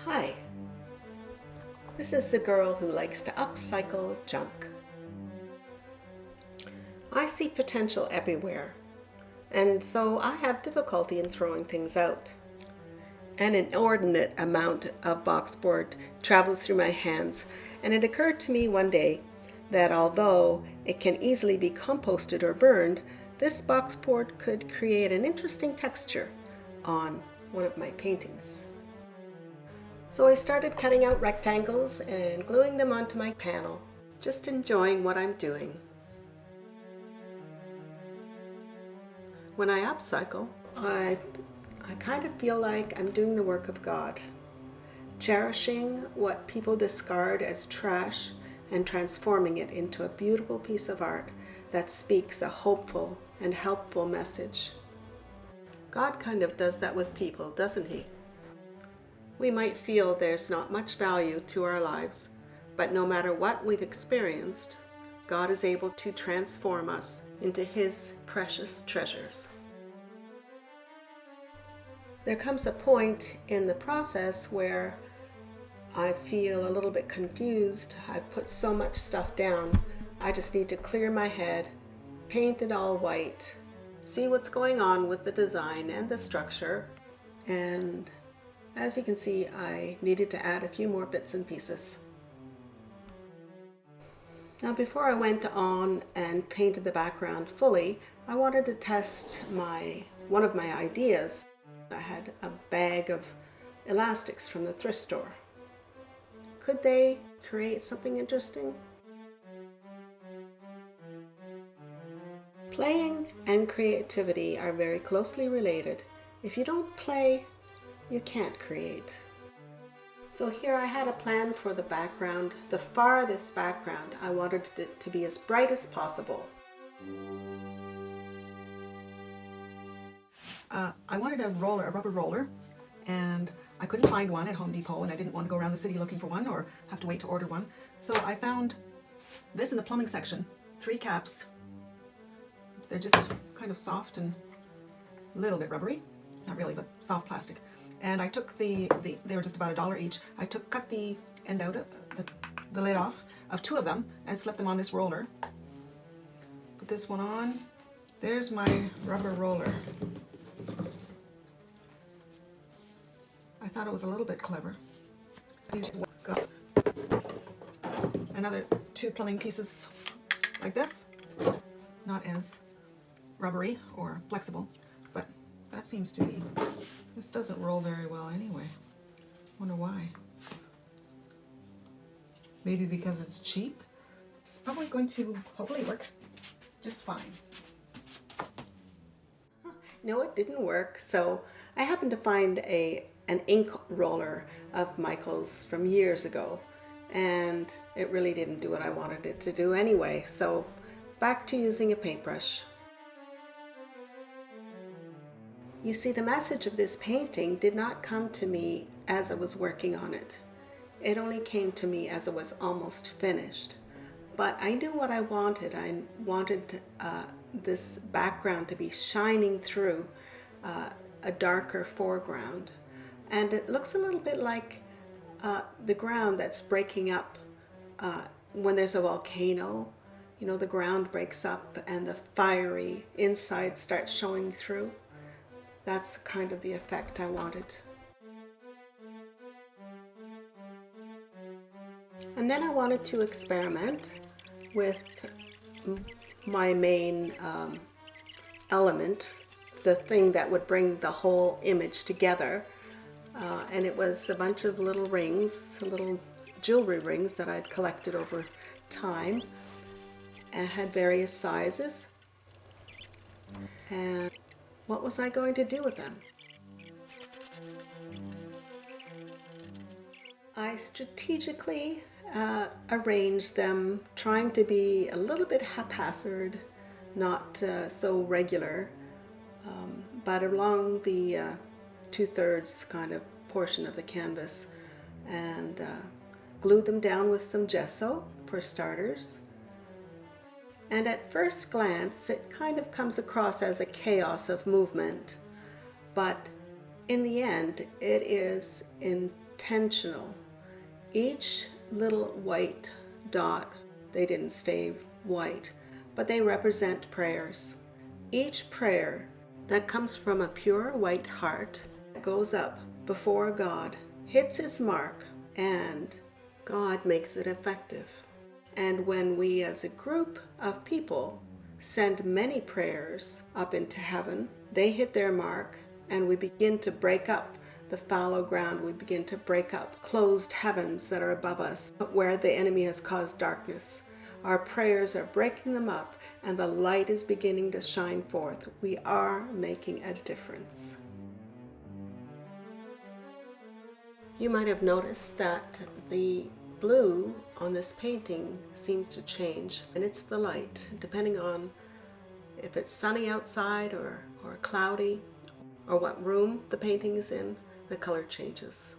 Hi, this is the girl who likes to upcycle junk. I see potential everywhere, and so I have difficulty in throwing things out. An inordinate amount of boxboard travels through my hands, and it occurred to me one day that although it can easily be composted or burned, this boxboard could create an interesting texture on one of my paintings. So I started cutting out rectangles and gluing them onto my panel, just enjoying what I'm doing. When I upcycle, I kind of feel like I'm doing the work of God, cherishing what people discard as trash and transforming it into a beautiful piece of art that speaks a hopeful and helpful message. God kind of does that with people, doesn't he? We might feel there's not much value to our lives, but no matter what we've experienced, God is able to transform us into His precious treasures. There comes a point in the process where I feel a little bit confused. I've put so much stuff down. I just need to clear my head, paint it all white, see what's going on with the design and the structure, and as you can see, I needed to add a few more bits and pieces. Now, before I went on and painted the background fully, I wanted to test one of my ideas. I had a bag of elastics from the thrift store. Could they create something interesting? Playing and creativity are very closely related. If you don't play, you can't create. So here I had a plan for the background. The farthest background, I wanted it to be as bright as possible. I wanted a rubber roller, and I couldn't find one at Home Depot, and I didn't want to go around the city looking for one or have to wait to order one. So I found this in the plumbing section, 3 caps. They're just kind of soft and a little bit rubbery. Not really, but soft plastic. And I took they were just about $1 each. I cut the end out of the lid off of 2 of them and slipped them on this roller. Put this one on. There's my rubber roller. I thought it was a little bit clever. Got another 2 plumbing pieces like this. Not as rubbery or flexible, but that seems to be. This doesn't roll very well anyway. Wonder why. Maybe because it's cheap? It's probably going to hopefully work just fine. No, it didn't work. So I happened to find an ink roller of Michael's from years ago, and it really didn't do what I wanted it to do anyway. So back to using a paintbrush. You see, the message of this painting did not come to me as I was working on it. It only came to me as it was almost finished. But I knew what I wanted. I wanted this background to be shining through a darker foreground. And it looks a little bit like the ground that's breaking up when there's a volcano. You know, the ground breaks up and the fiery inside starts showing through. That's kind of the effect I wanted. And then I wanted to experiment with my main element, the thing that would bring the whole image together. And it was a bunch of little rings, little jewelry rings that I'd collected over time and had various sizes. And what was I going to do with them? I strategically arranged them, trying to be a little bit haphazard, not so regular, but along the 2/3 kind of portion of the canvas, and glued them down with some gesso for starters. And at first glance, it kind of comes across as a chaos of movement, but in the end, it is intentional. Each little white dot, they didn't stay white, but they represent prayers. Each prayer that comes from a pure white heart goes up before God, hits its mark, and God makes it effective. And when we as a group of people send many prayers up into heaven, they hit their mark, and we begin to break up the fallow ground. We begin to break up closed heavens that are above us, where the enemy has caused darkness. Our prayers are breaking them up, and the light is beginning to shine forth. We are making a difference. You might have noticed that the blue on this painting seems to change, and it's the light. Depending on if it's sunny outside or cloudy, or what room the painting is in, the color changes.